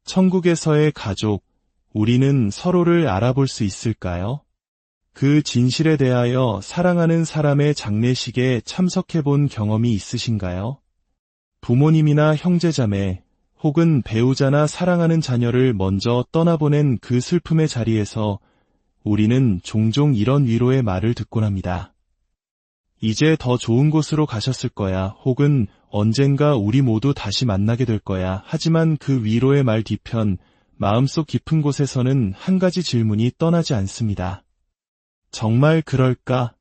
천국에서의 가족, 우리는 서로를 알아볼 수 있을까요? 그 진실에 대하여 사랑하는 사람의 장례식에 참석해 본 경험이 있으신가요? 부모님이나 형제자매, 혹은 배우자나 사랑하는 자녀를 먼저 떠나보낸 그 슬픔의 자리에서 우리는 종종 이런 위로의 말을 듣곤 합니다. 이제 더 좋은 곳으로 가셨을 거야, 혹은 언젠가 우리 모두 다시 만나게 될 거야. 하지만 그 위로의 말 뒤편, 마음속 깊은 곳에서는 한 가지 질문이 떠나지 않습니다. 정말 그럴까?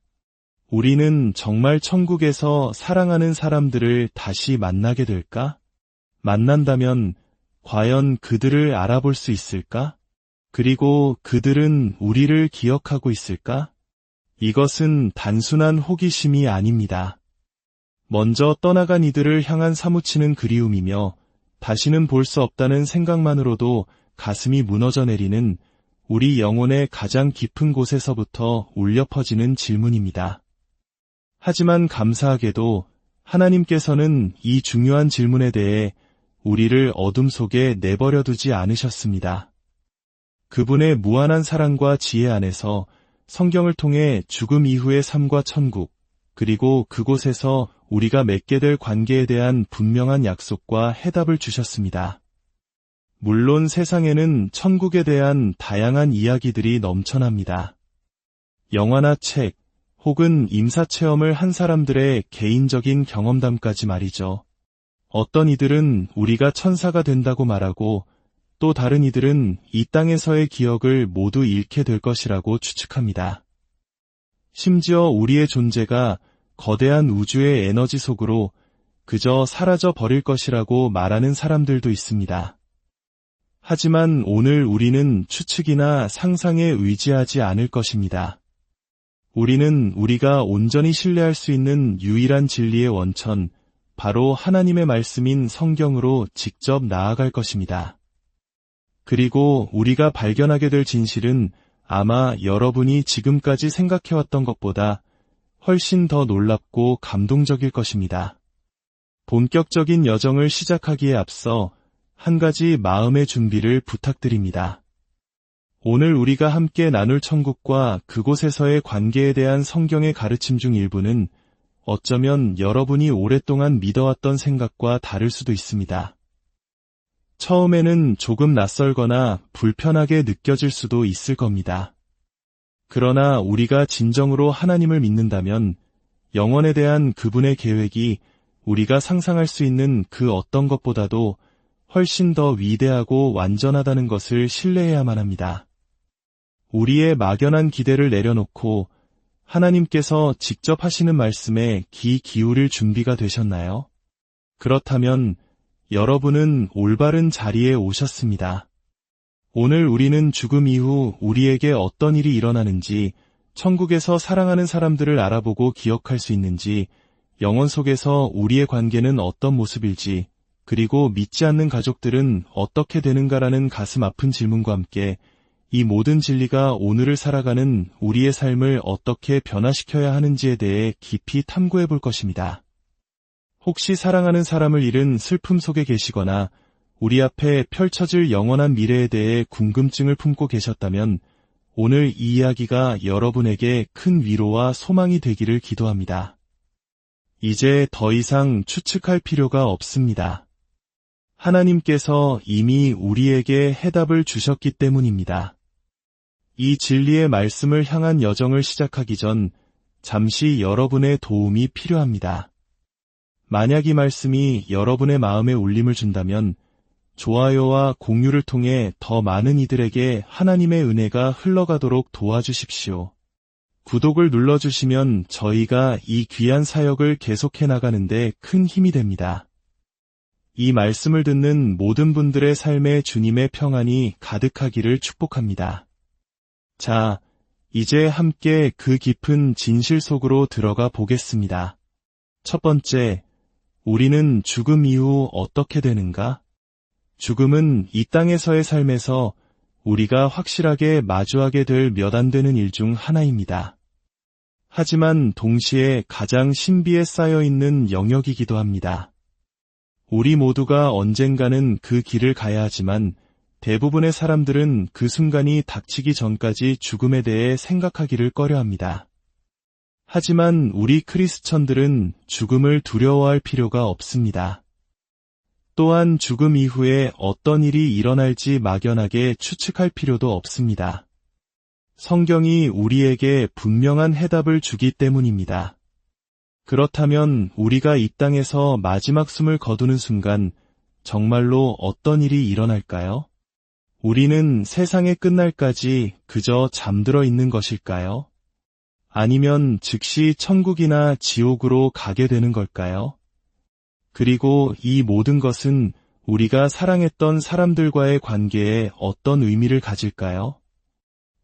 우리는 정말 천국에서 사랑하는 사람들을 다시 만나게 될까? 만난다면 과연 그들을 알아볼 수 있을까? 그리고 그들은 우리를 기억하고 있을까? 이것은 단순한 호기심이 아닙니다. 먼저 떠나간 이들을 향한 사무치는 그리움이며 다시는 볼 수 없다는 생각만으로도 가슴이 무너져 내리는 우리 영혼의 가장 깊은 곳에서부터 울려 퍼지는 질문입니다. 하지만 감사하게도 하나님께서는 이 중요한 질문에 대해 우리를 어둠 속에 내버려 두지 않으셨습니다. 그분의 무한한 사랑과 지혜 안에서 성경을 통해 죽음 이후의 삶과 천국, 그리고 그곳에서 우리가 맺게 될 관계에 대한 분명한 약속과 해답을 주셨습니다. 물론 세상에는 천국에 대한 다양한 이야기들이 넘쳐납니다. 영화나 책, 혹은 임사체험을 한 사람들의 개인적인 경험담까지 말이죠. 어떤 이들은 우리가 천사가 된다고 말하고 또 다른 이들은 이 땅에서의 기억을 모두 잃게 될 것이라고 추측합니다. 심지어 우리의 존재가 거대한 우주의 에너지 속으로 그저 사라져 버릴 것이라고 말하는 사람들도 있습니다. 하지만 오늘 우리는 추측이나 상상에 의지하지 않을 것입니다. 우리는 우리가 온전히 신뢰할 수 있는 유일한 진리의 원천, 바로 하나님의 말씀인 성경으로 직접 나아갈 것입니다. 그리고 우리가 발견하게 될 진실은 아마 여러분이 지금까지 생각해왔던 것보다 훨씬 더 놀랍고 감동적일 것입니다. 본격적인 여정을 시작하기에 앞서 한 가지 마음의 준비를 부탁드립니다. 오늘 우리가 함께 나눌 천국과 그곳에서의 관계에 대한 성경의 가르침 중 일부는 어쩌면 여러분이 오랫동안 믿어왔던 생각과 다를 수도 있습니다. 처음에는 조금 낯설거나 불편하게 느껴질 수도 있을 겁니다. 그러나 우리가 진정으로 하나님을 믿는다면 영원에 대한 그분의 계획이 우리가 상상할 수 있는 그 어떤 것보다도 훨씬 더 위대하고 완전하다는 것을 신뢰해야만 합니다. 우리의 막연한 기대를 내려놓고 하나님께서 직접 하시는 말씀에 귀 기울일 준비가 되셨나요? 그렇다면 여러분은 올바른 자리에 오셨습니다. 오늘 우리는 죽음 이후 우리에게 어떤 일이 일어나는지, 천국에서 사랑하는 사람들을 알아보고 기억할 수 있는지, 영원 속에서 우리의 관계는 어떤 모습일지, 그리고 믿지 않는 가족들은 어떻게 되는가라는 가슴 아픈 질문과 함께 이 모든 진리가 오늘을 살아가는 우리의 삶을 어떻게 변화시켜야 하는지에 대해 깊이 탐구해 볼 것입니다. 혹시 사랑하는 사람을 잃은 슬픔 속에 계시거나 우리 앞에 펼쳐질 영원한 미래에 대해 궁금증을 품고 계셨다면 오늘 이 이야기가 여러분에게 큰 위로와 소망이 되기를 기도합니다. 이제 더 이상 추측할 필요가 없습니다. 하나님께서 이미 우리에게 해답을 주셨기 때문입니다. 이 진리의 말씀을 향한 여정을 시작하기 전 잠시 여러분의 도움이 필요합니다. 만약 이 말씀이 여러분의 마음에 울림을 준다면 좋아요와 공유를 통해 더 많은 이들에게 하나님의 은혜가 흘러가도록 도와주십시오. 구독을 눌러주시면 저희가 이 귀한 사역을 계속해 나가는데 큰 힘이 됩니다. 이 말씀을 듣는 모든 분들의 삶에 주님의 평안이 가득하기를 축복합니다. 자, 이제 함께 그 깊은 진실 속으로 들어가 보겠습니다. 첫 번째, 우리는 죽음 이후 어떻게 되는가? 죽음은 이 땅에서의 삶에서 우리가 확실하게 마주하게 될 몇 안 되는 일 중 하나입니다. 하지만 동시에 가장 신비에 쌓여 있는 영역이기도 합니다. 우리 모두가 언젠가는 그 길을 가야 하지만 대부분의 사람들은 그 순간이 닥치기 전까지 죽음에 대해 생각하기를 꺼려합니다. 하지만 우리 크리스천들은 죽음을 두려워할 필요가 없습니다. 또한 죽음 이후에 어떤 일이 일어날지 막연하게 추측할 필요도 없습니다. 성경이 우리에게 분명한 해답을 주기 때문입니다. 그렇다면 우리가 이 땅에서 마지막 숨을 거두는 순간 정말로 어떤 일이 일어날까요? 우리는 세상의 끝날까지 그저 잠들어 있는 것일까요? 아니면 즉시 천국이나 지옥으로 가게 되는 걸까요? 그리고 이 모든 것은 우리가 사랑했던 사람들과의 관계에 어떤 의미를 가질까요?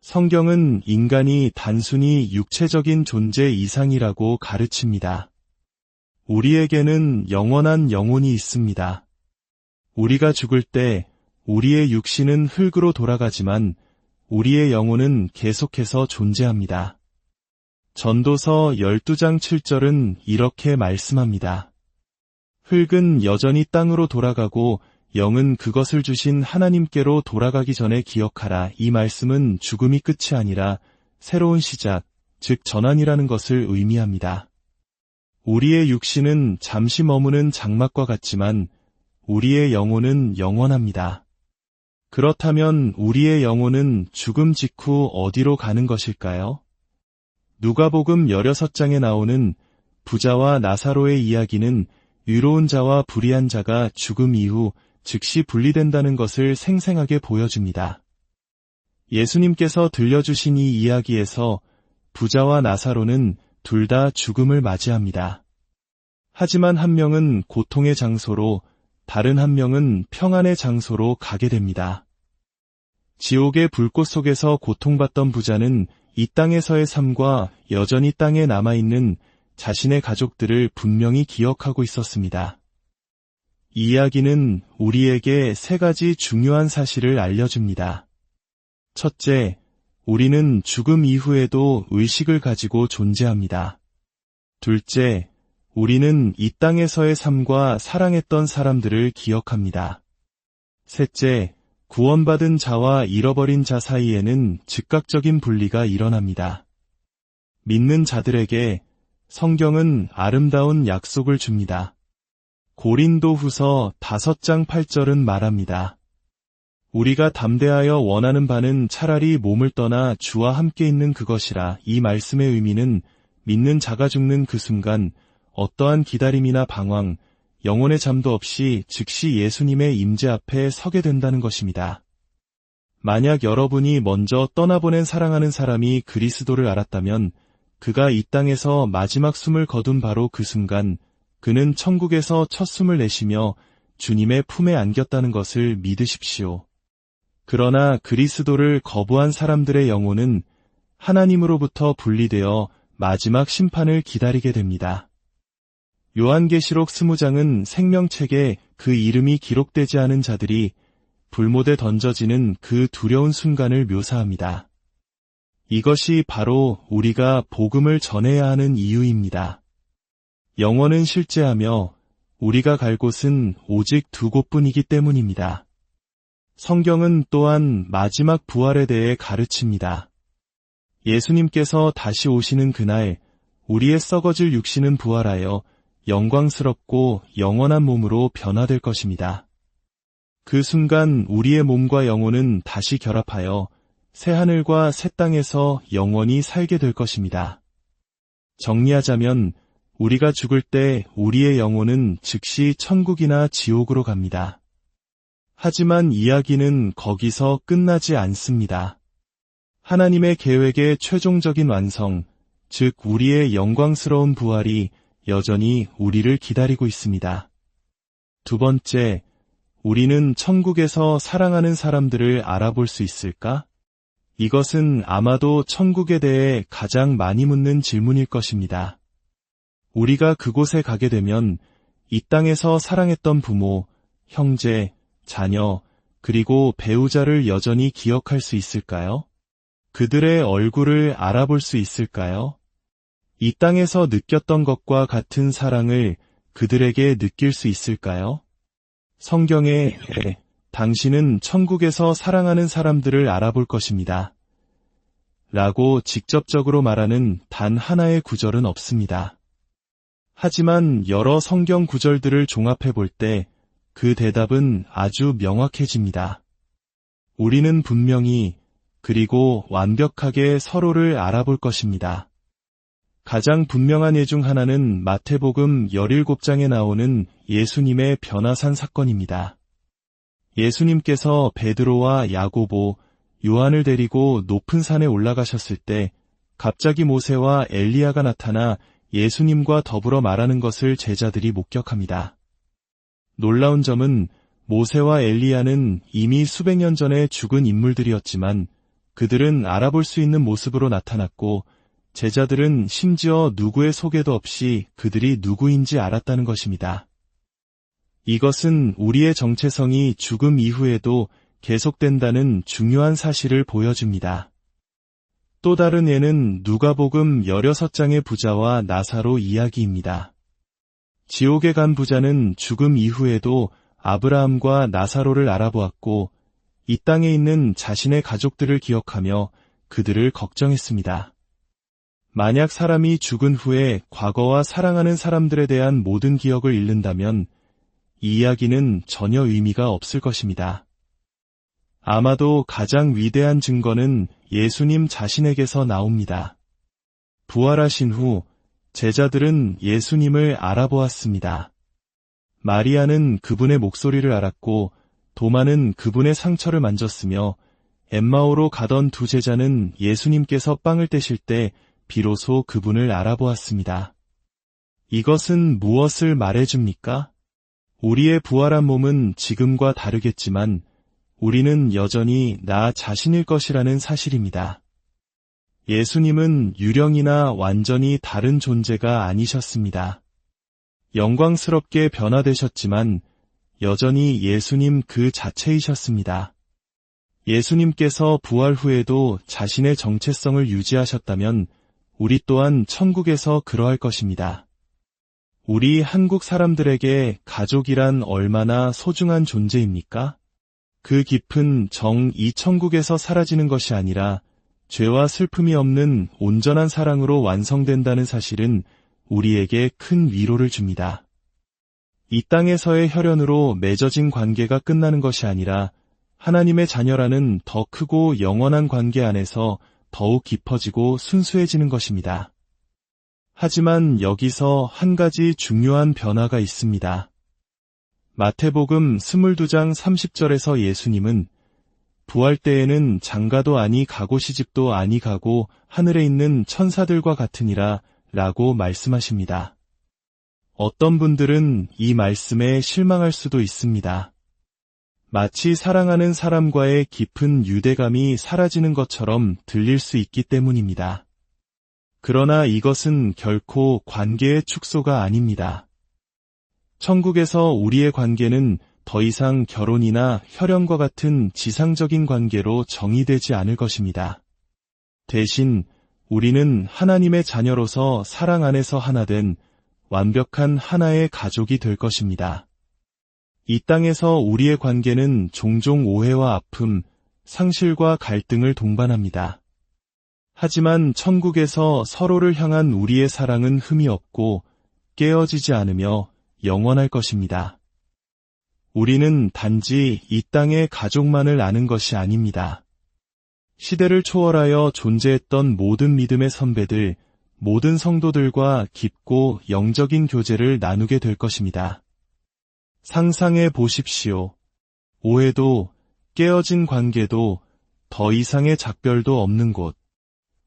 성경은 인간이 단순히 육체적인 존재 이상이라고 가르칩니다. 우리에게는 영원한 영혼이 있습니다. 우리가 죽을 때 우리의 육신은 흙으로 돌아가지만 우리의 영혼은 계속해서 존재합니다. 전도서 12장 7절은 이렇게 말씀합니다. 흙은 여전히 땅으로 돌아가고 영은 그것을 주신 하나님께로 돌아가기 전에 기억하라. 이 말씀은 죽음이 끝이 아니라 새로운 시작, 즉 전환이라는 것을 의미합니다. 우리의 육신은 잠시 머무는 장막과 같지만 우리의 영혼은 영원합니다. 그렇다면 우리의 영혼은 죽음 직후 어디로 가는 것일까요? 누가복음 16장에 나오는 부자와 나사로의 이야기는 의로운 자와 불의한 자가 죽음 이후 즉시 분리된다는 것을 생생하게 보여줍니다. 예수님께서 들려주신 이 이야기에서 부자와 나사로는 둘 다 죽음을 맞이합니다. 하지만 한 명은 고통의 장소로, 다른 한 명은 평안의 장소로 가게 됩니다. 지옥의 불꽃 속에서 고통받던 부자는 이 땅에서의 삶과 여전히 땅에 남아있는 자신의 가족들을 분명히 기억하고 있었습니다. 이 이야기는 우리에게 세 가지 중요한 사실을 알려줍니다. 첫째, 우리는 죽음 이후에도 의식을 가지고 존재합니다. 둘째, 우리는 이 땅에서의 삶과 사랑했던 사람들을 기억합니다. 셋째, 구원받은 자와 잃어버린 자 사이에는 즉각적인 분리가 일어납니다. 믿는 자들에게 성경은 아름다운 약속을 줍니다. 고린도후서 5장 8절은 말합니다. 우리가 담대하여 원하는 바는 차라리 몸을 떠나 주와 함께 있는 그것이라. 이 말씀의 의미는 믿는 자가 죽는 그 순간 어떠한 기다림이나 방황, 영혼의 잠도 없이 즉시 예수님의 임재 앞에 서게 된다는 것입니다. 만약 여러분이 먼저 떠나보낸 사랑하는 사람이 그리스도를 알았다면 그가 이 땅에서 마지막 숨을 거둔 바로 그 순간 그는 천국에서 첫 숨을 내쉬며 주님의 품에 안겼다는 것을 믿으십시오. 그러나 그리스도를 거부한 사람들의 영혼은 하나님으로부터 분리되어 마지막 심판을 기다리게 됩니다. 요한계시록 20장은 생명책에 그 이름이 기록되지 않은 자들이 불못에 던져지는 그 두려운 순간을 묘사합니다. 이것이 바로 우리가 복음을 전해야 하는 이유입니다. 영원은 실제하며 우리가 갈 곳은 오직 두 곳뿐이기 때문입니다. 성경은 또한 마지막 부활에 대해 가르칩니다. 예수님께서 다시 오시는 그날 우리의 썩어질 육신은 부활하여 영광스럽고 영원한 몸으로 변화될 것입니다. 그 순간 우리의 몸과 영혼은 다시 결합하여 새 하늘과 새 땅에서 영원히 살게 될 것입니다. 정리하자면 우리가 죽을 때 우리의 영혼은 즉시 천국이나 지옥으로 갑니다. 하지만 이야기는 거기서 끝나지 않습니다. 하나님의 계획의 최종적인 완성, 즉 우리의 영광스러운 부활이 여전히 우리를 기다리고 있습니다. 두 번째, 우리는 천국에서 사랑하는 사람들을 알아볼 수 있을까? 이것은 아마도 천국에 대해 가장 많이 묻는 질문일 것입니다. 우리가 그곳에 가게 되면 이 땅에서 사랑했던 부모, 형제, 자녀, 그리고 배우자를 여전히 기억할 수 있을까요? 그들의 얼굴을 알아볼 수 있을까요? 이 땅에서 느꼈던 것과 같은 사랑을 그들에게 느낄 수 있을까요? 성경에 당신은 천국에서 사랑하는 사람들을 알아볼 것입니다. 라고 직접적으로 말하는 단 하나의 구절은 없습니다. 하지만 여러 성경 구절들을 종합해 볼 때 그 대답은 아주 명확해집니다. 우리는 분명히 그리고 완벽하게 서로를 알아볼 것입니다. 가장 분명한 예 중 하나는 마태복음 17장에 나오는 예수님의 변화산 사건입니다. 예수님께서 베드로와 야고보, 요한을 데리고 높은 산에 올라가셨을 때 갑자기 모세와 엘리야가 나타나 예수님과 더불어 말하는 것을 제자들이 목격합니다. 놀라운 점은 모세와 엘리야는 이미 수백 년 전에 죽은 인물들이었지만 그들은 알아볼 수 있는 모습으로 나타났고 제자들은 심지어 누구의 소개도 없이 그들이 누구인지 알았다는 것입니다. 이것은 우리의 정체성이 죽음 이후에도 계속된다는 중요한 사실을 보여줍니다. 또 다른 예는 누가복음 16장의 부자와 나사로 이야기입니다. 지옥에 간 부자는 죽음 이후에도 아브라함과 나사로를 알아보았고 이 땅에 있는 자신의 가족들을 기억하며 그들을 걱정했습니다. 만약 사람이 죽은 후에 과거와 사랑하는 사람들에 대한 모든 기억을 잃는다면 이 이야기는 전혀 의미가 없을 것입니다. 아마도 가장 위대한 증거는 예수님 자신에게서 나옵니다. 부활하신 후 제자들은 예수님을 알아보았습니다. 마리아는 그분의 목소리를 알았고 도마는 그분의 상처를 만졌으며 엠마오로 가던 두 제자는 예수님께서 빵을 떼실 때 비로소 그분을 알아보았습니다. 이것은 무엇을 말해줍니까? 우리의 부활한 몸은 지금과 다르겠지만 우리는 여전히 나 자신일 것이라는 사실입니다. 예수님은 유령이나 완전히 다른 존재가 아니셨습니다. 영광스럽게 변화되셨지만 여전히 예수님 그 자체이셨습니다. 예수님께서 부활 후에도 자신의 정체성을 유지하셨다면 우리 또한 천국에서 그러할 것입니다. 우리 한국 사람들에게 가족이란 얼마나 소중한 존재입니까? 그 깊은 정이 천국에서 사라지는 것이 아니라 죄와 슬픔이 없는 온전한 사랑으로 완성된다는 사실은 우리에게 큰 위로를 줍니다. 이 땅에서의 혈연으로 맺어진 관계가 끝나는 것이 아니라 하나님의 자녀라는 더 크고 영원한 관계 안에서 더욱 깊어지고 순수해지는 것입니다. 하지만 여기서 한 가지 중요한 변화가 있습니다. 마태복음 22장 30절에서 예수님은 부활 때에는 장가도 아니 가고 시집도 아니 가고 하늘에 있는 천사들과 같으니라 라고 말씀하십니다. 어떤 분들은 이 말씀에 실망할 수도 있습니다. 마치 사랑하는 사람과의 깊은 유대감이 사라지는 것처럼 들릴 수 있기 때문입니다. 그러나 이것은 결코 관계의 축소가 아닙니다. 천국에서 우리의 관계는 더 이상 결혼이나 혈연과 같은 지상적인 관계로 정의되지 않을 것입니다. 대신 우리는 하나님의 자녀로서 사랑 안에서 하나 된 완벽한 하나의 가족이 될 것입니다. 이 땅에서 우리의 관계는 종종 오해와 아픔, 상실과 갈등을 동반합니다. 하지만 천국에서 서로를 향한 우리의 사랑은 흠이 없고 깨어지지 않으며 영원할 것입니다. 우리는 단지 이 땅의 가족만을 아는 것이 아닙니다. 시대를 초월하여 존재했던 모든 믿음의 선배들, 모든 성도들과 깊고 영적인 교제를 나누게 될 것입니다. 상상해 보십시오. 오해도 깨어진 관계도 더 이상의 작별도 없는 곳.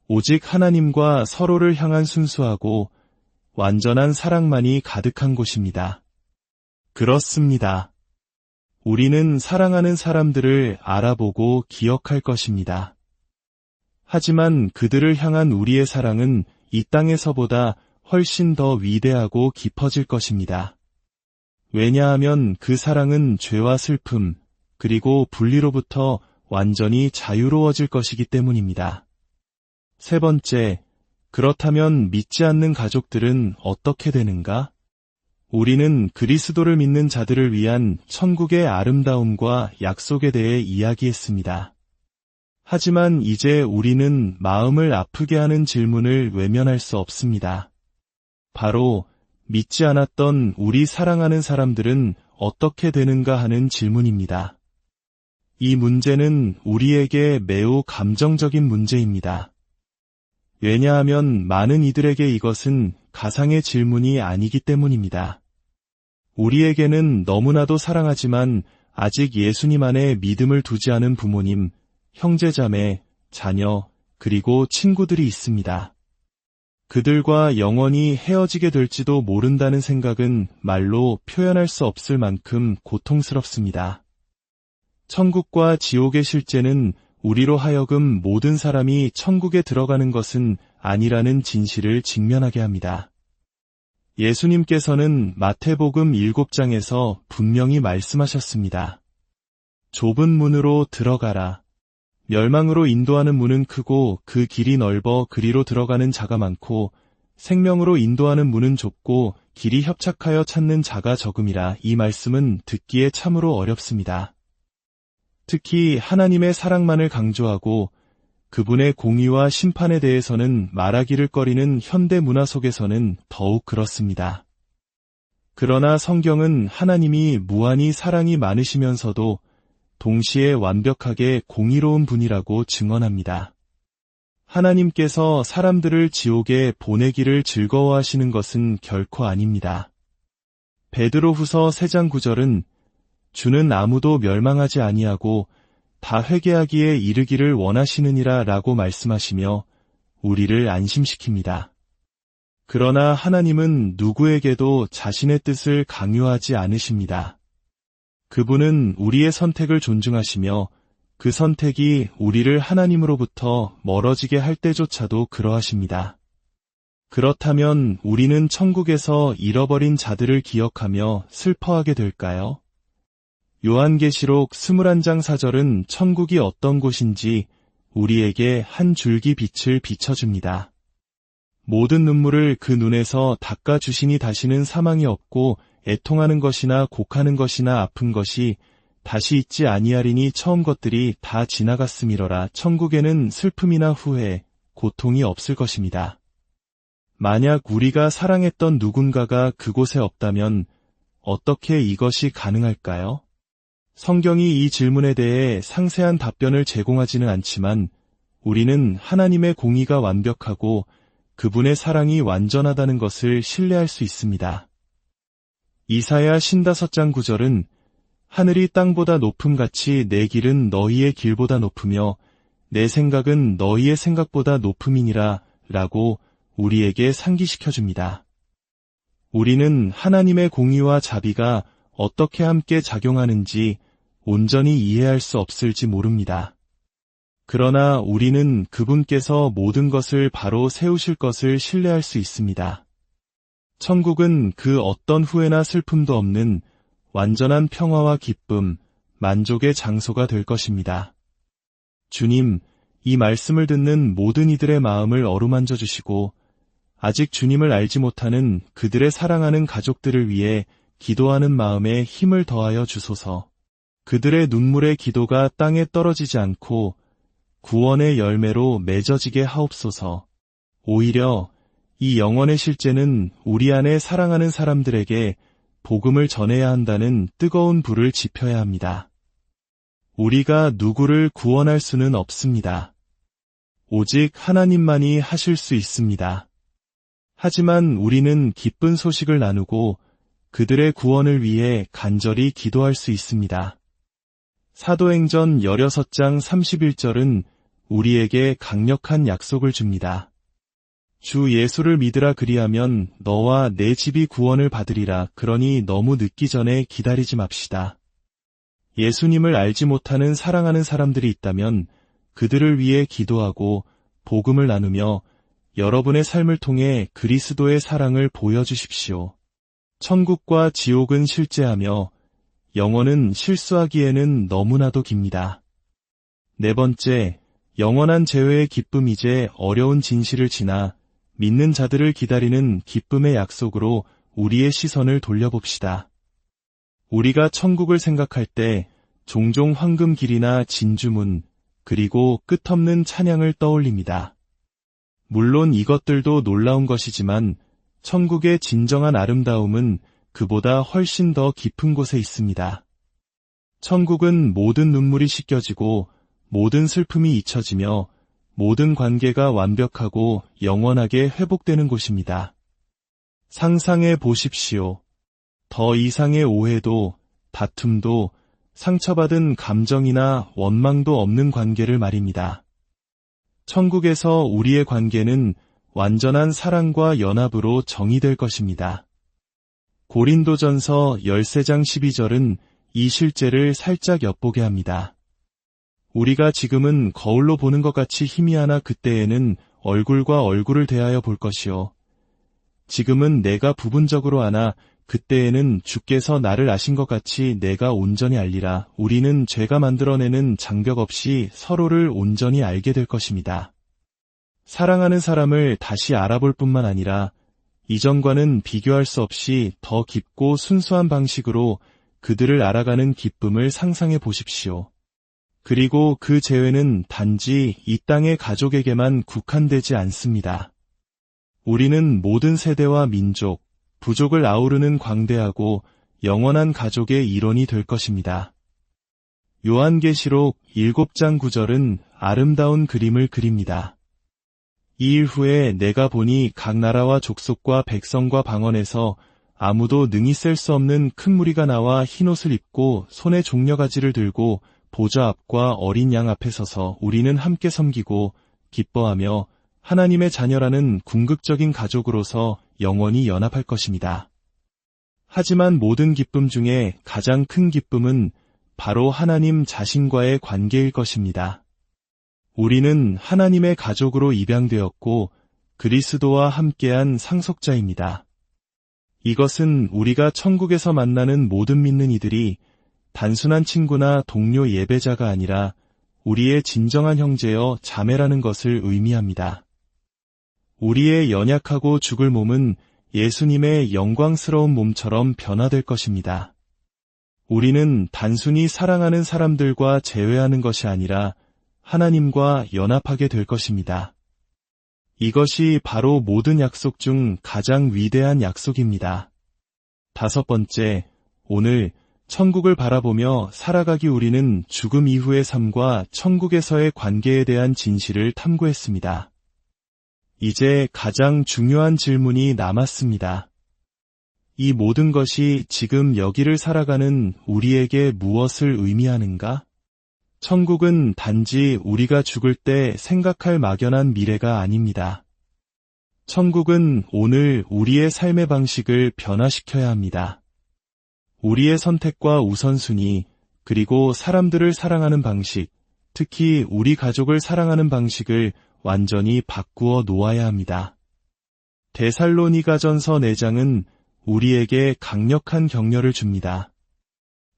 오직 하나님과 서로를 향한 순수하고 완전한 사랑만이 가득한 곳입니다. 그렇습니다. 우리는 사랑하는 사람들을 알아보고 기억할 것입니다. 하지만 그들을 향한 우리의 사랑은 이 땅에서보다 훨씬 더 위대하고 깊어질 것입니다. 왜냐하면 그 사랑은 죄와 슬픔, 그리고 분리로부터 완전히 자유로워질 것이기 때문입니다. 세 번째, 그렇다면 믿지 않는 가족들은 어떻게 되는가? 우리는 그리스도를 믿는 자들을 위한 천국의 아름다움과 약속에 대해 이야기했습니다. 하지만 이제 우리는 마음을 아프게 하는 질문을 외면할 수 없습니다. 바로 믿지 않았던 우리 사랑하는 사람들은 어떻게 되는가 하는 질문입니다. 이 문제는 우리에게 매우 감정적인 문제입니다. 왜냐하면 많은 이들에게 이것은 가상의 질문이 아니기 때문입니다. 우리에게는 너무나도 사랑하지만 아직 예수님 안에 믿음을 두지 않은 부모님, 형제자매, 자녀, 그리고 친구들이 있습니다. 그들과 영원히 헤어지게 될지도 모른다는 생각은 말로 표현할 수 없을 만큼 고통스럽습니다. 천국과 지옥의 실제는 우리로 하여금 모든 사람이 천국에 들어가는 것은 아니라는 진실을 직면하게 합니다. 예수님께서는 마태복음 7장에서 분명히 말씀하셨습니다. 좁은 문으로 들어가라. 멸망으로 인도하는 문은 크고 그 길이 넓어 그리로 들어가는 자가 많고 생명으로 인도하는 문은 좁고 길이 협착하여 찾는 자가 적음이라. 이 말씀은 듣기에 참으로 어렵습니다. 특히 하나님의 사랑만을 강조하고 그분의 공의와 심판에 대해서는 말하기를 꺼리는 현대 문화 속에서는 더욱 그렇습니다. 그러나 성경은 하나님이 무한히 사랑이 많으시면서도 동시에 완벽하게 공의로운 분이라고 증언합니다. 하나님께서 사람들을 지옥에 보내기를 즐거워하시는 것은 결코 아닙니다. 베드로후서 3장 9절은 주는 아무도 멸망하지 아니하고 다 회개하기에 이르기를 원하시느니라 라고 말씀하시며 우리를 안심시킵니다. 그러나 하나님은 누구에게도 자신의 뜻을 강요하지 않으십니다. 그분은 우리의 선택을 존중하시며 그 선택이 우리를 하나님으로부터 멀어지게 할 때조차도 그러하십니다. 그렇다면 우리는 천국에서 잃어버린 자들을 기억하며 슬퍼하게 될까요? 요한계시록 21장 4절은 천국이 어떤 곳인지 우리에게 한 줄기 빛을 비춰줍니다. 모든 눈물을 그 눈에서 닦아주시니 다시는 사망이 없고 애통하는 것이나 곡하는 것이나 아픈 것이 다시 있지 아니하리니 처음 것들이 다 지나갔음이러라. 천국에는 슬픔이나 후회, 고통이 없을 것입니다. 만약 우리가 사랑했던 누군가가 그곳에 없다면 어떻게 이것이 가능할까요? 성경이 이 질문에 대해 상세한 답변을 제공하지는 않지만 우리는 하나님의 공의가 완벽하고 그분의 사랑이 완전하다는 것을 신뢰할 수 있습니다. 이사야 55장 9절은 하늘이 땅보다 높음같이 내 길은 너희의 길보다 높으며 내 생각은 너희의 생각보다 높음이니라 라고 우리에게 상기시켜줍니다. 우리는 하나님의 공의와 자비가 어떻게 함께 작용하는지 온전히 이해할 수 없을지 모릅니다. 그러나 우리는 그분께서 모든 것을 바로 세우실 것을 신뢰할 수 있습니다. 천국은 그 어떤 후회나 슬픔도 없는 완전한 평화와 기쁨, 만족의 장소가 될 것입니다. 주님, 이 말씀을 듣는 모든 이들의 마음을 어루만져 주시고 아직 주님을 알지 못하는 그들의 사랑하는 가족들을 위해 기도하는 마음에 힘을 더하여 주소서. 그들의 눈물의 기도가 땅에 떨어지지 않고 구원의 열매로 맺어지게 하옵소서. 오히려 이 영원의 실제는 우리 안에 사랑하는 사람들에게 복음을 전해야 한다는 뜨거운 불을 지펴야 합니다. 우리가 누구를 구원할 수는 없습니다. 오직 하나님만이 하실 수 있습니다. 하지만 우리는 기쁜 소식을 나누고 그들의 구원을 위해 간절히 기도할 수 있습니다. 사도행전 16장 31절은 우리에게 강력한 약속을 줍니다. 주 예수를 믿으라 그리하면 너와 내 집이 구원을 받으리라. 그러니 너무 늦기 전에 기다리지 맙시다. 예수님을 알지 못하는 사랑하는 사람들이 있다면 그들을 위해 기도하고 복음을 나누며 여러분의 삶을 통해 그리스도의 사랑을 보여주십시오. 천국과 지옥은 실제하며 영원은 실수하기에는 너무나도 깁니다. 네 번째, 영원한 재회의 기쁨. 이제 어려운 진실을 지나 믿는 자들을 기다리는 기쁨의 약속으로 우리의 시선을 돌려봅시다. 우리가 천국을 생각할 때 종종 황금길이나 진주문, 그리고 끝없는 찬양을 떠올립니다. 물론 이것들도 놀라운 것이지만 천국의 진정한 아름다움은 그보다 훨씬 더 깊은 곳에 있습니다. 천국은 모든 눈물이 씻겨지고 모든 슬픔이 잊혀지며 모든 관계가 완벽하고 영원하게 회복되는 곳입니다. 상상해 보십시오. 더 이상의 오해도, 다툼도, 상처받은 감정이나 원망도 없는 관계를 말입니다. 천국에서 우리의 관계는 완전한 사랑과 연합으로 정의될 것입니다. 고린도전서 13장 12절은 이 실제를 살짝 엿보게 합니다. 우리가 지금은 거울로 보는 것 같이 희미하나 그때에는 얼굴과 얼굴을 대하여 볼 것이요. 지금은 내가 부분적으로 아나 그때에는 주께서 나를 아신 것 같이 내가 온전히 알리라. 우리는 죄가 만들어내는 장벽 없이 서로를 온전히 알게 될 것입니다. 사랑하는 사람을 다시 알아볼 뿐만 아니라 이전과는 비교할 수 없이 더 깊고 순수한 방식으로 그들을 알아가는 기쁨을 상상해 보십시오. 그리고 그 재회는 단지 이 땅의 가족에게만 국한되지 않습니다. 우리는 모든 세대와 민족, 부족을 아우르는 광대하고 영원한 가족의 일원이 될 것입니다. 요한계시록 7장 9절은 아름다운 그림을 그립니다. 이 일 후에 내가 보니 각 나라와 족속과 백성과 방언에서 아무도 능히 셀 수 없는 큰 무리가 나와 흰옷을 입고 손에 종려가지를 들고 보좌 앞과 어린 양 앞에 서서 우리는 함께 섬기고 기뻐하며 하나님의 자녀라는 궁극적인 가족으로서 영원히 연합할 것입니다. 하지만 모든 기쁨 중에 가장 큰 기쁨은 바로 하나님 자신과의 관계일 것입니다. 우리는 하나님의 가족으로 입양되었고 그리스도와 함께한 상속자입니다. 이것은 우리가 천국에서 만나는 모든 믿는 이들이 단순한 친구나 동료 예배자가 아니라 우리의 진정한 형제여 자매라는 것을 의미합니다. 우리의 연약하고 죽을 몸은 예수님의 영광스러운 몸처럼 변화될 것입니다. 우리는 단순히 사랑하는 사람들과 재회하는 것이 아니라 하나님과 연합하게 될 것입니다. 이것이 바로 모든 약속 중 가장 위대한 약속입니다. 5번째, 오늘 천국을 바라보며 살아가기 우리는 죽음 이후의 삶과 천국에서의 관계에 대한 진실을 탐구했습니다. 이제 가장 중요한 질문이 남았습니다. 이 모든 것이 지금 여기를 살아가는 우리에게 무엇을 의미하는가? 천국은 단지 우리가 죽을 때 생각할 막연한 미래가 아닙니다. 천국은 오늘 우리의 삶의 방식을 변화시켜야 합니다. 우리의 선택과 우선순위, 그리고 사람들을 사랑하는 방식, 특히 우리 가족을 사랑하는 방식을 완전히 바꾸어 놓아야 합니다. 데살로니가전서 4장은 우리에게 강력한 격려를 줍니다.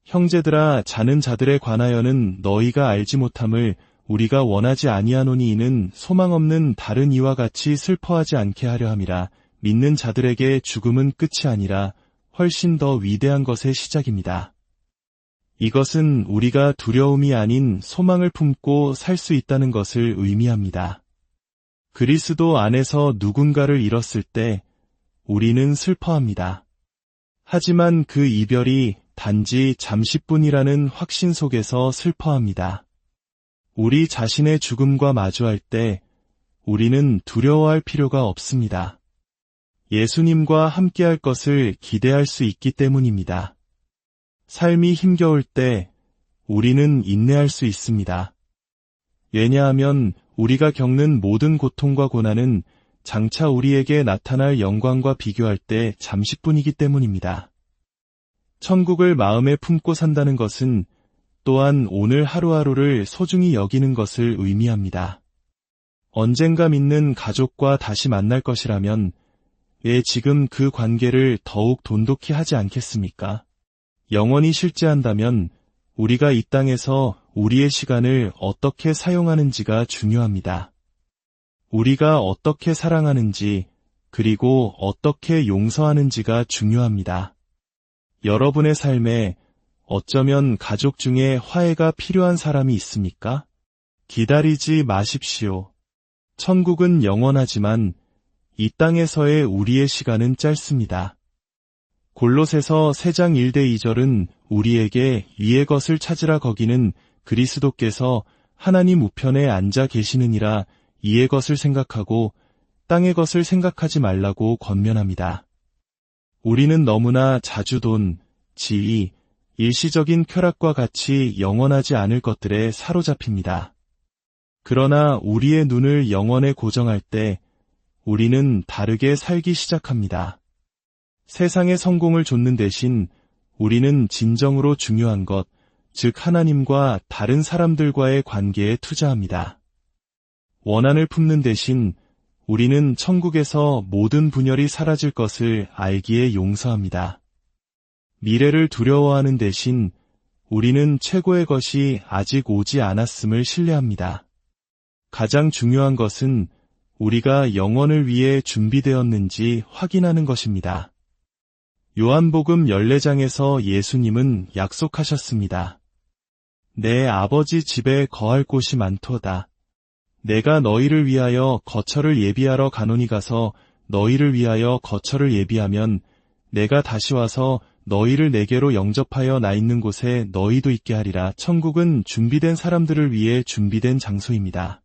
형제들아, 자는 자들에 관하여는 너희가 알지 못함을 우리가 원하지 아니하노니 이는 소망 없는 다른 이와 같이 슬퍼하지 않게 하려 함이라. 믿는 자들에게 죽음은 끝이 아니라 훨씬 더 위대한 것의 시작입니다. 이것은 우리가 두려움이 아닌 소망을 품고 살 수 있다는 것을 의미합니다. 그리스도 안에서 누군가를 잃었을 때 우리는 슬퍼합니다. 하지만 그 이별이 단지 잠시뿐이라는 확신 속에서 슬퍼합니다. 우리 자신의 죽음과 마주할 때 우리는 두려워할 필요가 없습니다. 예수님과 함께할 것을 기대할 수 있기 때문입니다. 삶이 힘겨울 때 우리는 인내할 수 있습니다. 왜냐하면 우리가 겪는 모든 고통과 고난은 장차 우리에게 나타날 영광과 비교할 때 잠시뿐이기 때문입니다. 천국을 마음에 품고 산다는 것은 또한 오늘 하루하루를 소중히 여기는 것을 의미합니다. 언젠가 믿는 가족과 다시 만날 것이라면 왜 지금 그 관계를 더욱 돈독히 하지 않겠습니까? 영원히 실제한다면 우리가 이 땅에서 우리의 시간을 어떻게 사용하는지가 중요합니다. 우리가 어떻게 사랑하는지, 그리고 어떻게 용서하는지가 중요합니다. 여러분의 삶에 어쩌면 가족 중에 화해가 필요한 사람이 있습니까? 기다리지 마십시오. 천국은 영원하지만 이 땅에서의 우리의 시간은 짧습니다. 골로새서 3장 1대 2절은 우리에게 위의 것을 찾으라 거기는 그리스도께서 하나님 우편에 앉아 계시느니라 이의 것을 생각하고 땅의 것을 생각하지 말라고 권면합니다. 우리는 너무나 자주 돈, 지위, 일시적인 쾌락과 같이 영원하지 않을 것들에 사로잡힙니다. 그러나 우리의 눈을 영원에 고정할 때 우리는 다르게 살기 시작합니다. 세상의 성공을 좇는 대신 우리는 진정으로 중요한 것, 즉 하나님과 다른 사람들과의 관계에 투자합니다. 원한을 품는 대신 우리는 천국에서 모든 분열이 사라질 것을 알기에 용서합니다. 미래를 두려워하는 대신 우리는 최고의 것이 아직 오지 않았음을 신뢰합니다. 가장 중요한 것은 우리가 영원을 위해 준비되었는지 확인하는 것입니다. 요한복음 14장에서 예수님은 약속하셨습니다. 내 아버지 집에 거할 곳이 많도다. 내가 너희를 위하여 거처를 예비하러 가노니 가서 너희를 위하여 거처를 예비하면 내가 다시 와서 너희를 내게로 영접하여 나 있는 곳에 너희도 있게 하리라. 천국은 준비된 사람들을 위해 준비된 장소입니다.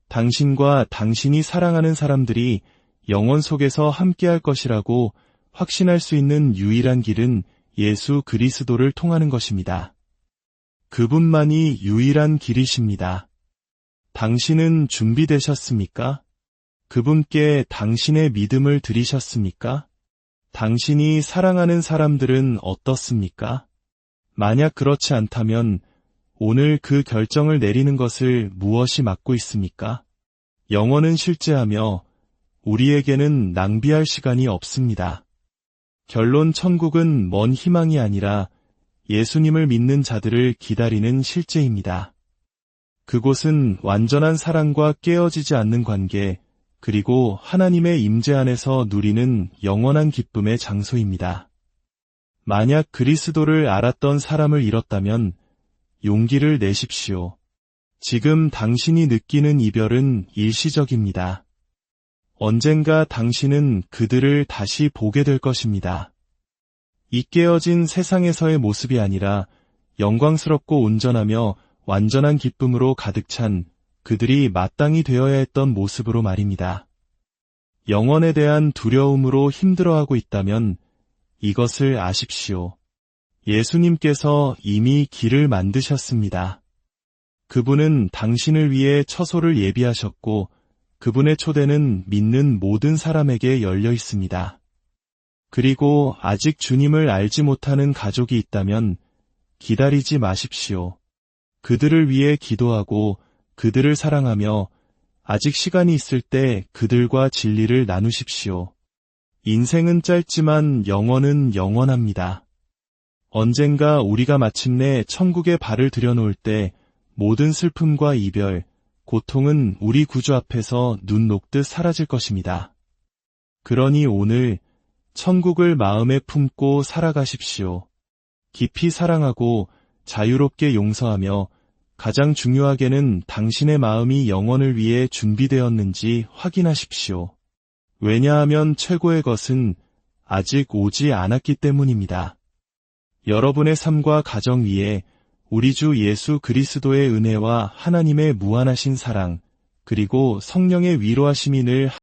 당신과 당신이 사랑하는 사람들이 영원 속에서 함께할 것이라고 확신할 수 있는 유일한 길은 예수 그리스도를 통하는 것입니다. 그분만이 유일한 길이십니다. 당신은 준비되셨습니까? 그분께 당신의 믿음을 드리셨습니까? 당신이 사랑하는 사람들은 어떻습니까? 만약 그렇지 않다면 오늘 그 결정을 내리는 것을 무엇이 막고 있습니까? 영원은 실제하며 우리에게는 낭비할 시간이 없습니다. 결론 천국은 먼 희망이 아니라 예수님을 믿는 자들을 기다리는 실제입니다. 그곳은 완전한 사랑과 깨어지지 않는 관계, 그리고 하나님의 임재 안에서 누리는 영원한 기쁨의 장소입니다. 만약 그리스도를 알았던 사람을 잃었다면 용기를 내십시오. 지금 당신이 느끼는 이별은 일시적입니다. 언젠가 당신은 그들을 다시 보게 될 것입니다. 이 깨어진 세상에서의 모습이 아니라 영광스럽고 온전하며 완전한 기쁨으로 가득 찬 그들이 마땅히 되어야 했던 모습으로 말입니다. 영원에 대한 두려움으로 힘들어하고 있다면 이것을 아십시오. 예수님께서 이미 길을 만드셨습니다. 그분은 당신을 위해 처소를 예비하셨고 그분의 초대는 믿는 모든 사람에게 열려 있습니다. 그리고 아직 주님을 알지 못하는 가족이 있다면 기다리지 마십시오. 그들을 위해 기도하고 그들을 사랑하며 아직 시간이 있을 때 그들과 진리를 나누십시오. 인생은 짧지만 영원은 영원합니다. 언젠가 우리가 마침내 천국에 발을 들여놓을 때 모든 슬픔과 이별, 고통은 우리 구주 앞에서 눈 녹듯 사라질 것입니다. 그러니 오늘 천국을 마음에 품고 살아가십시오. 깊이 사랑하고 자유롭게 용서하며 가장 중요하게는 당신의 마음이 영원을 위해 준비되었는지 확인하십시오. 왜냐하면 최고의 것은 아직 오지 않았기 때문입니다. 여러분의 삶과 가정 위에 우리 주 예수 그리스도의 은혜와 하나님의 무한하신 사랑, 그리고 성령의 위로하심이 늘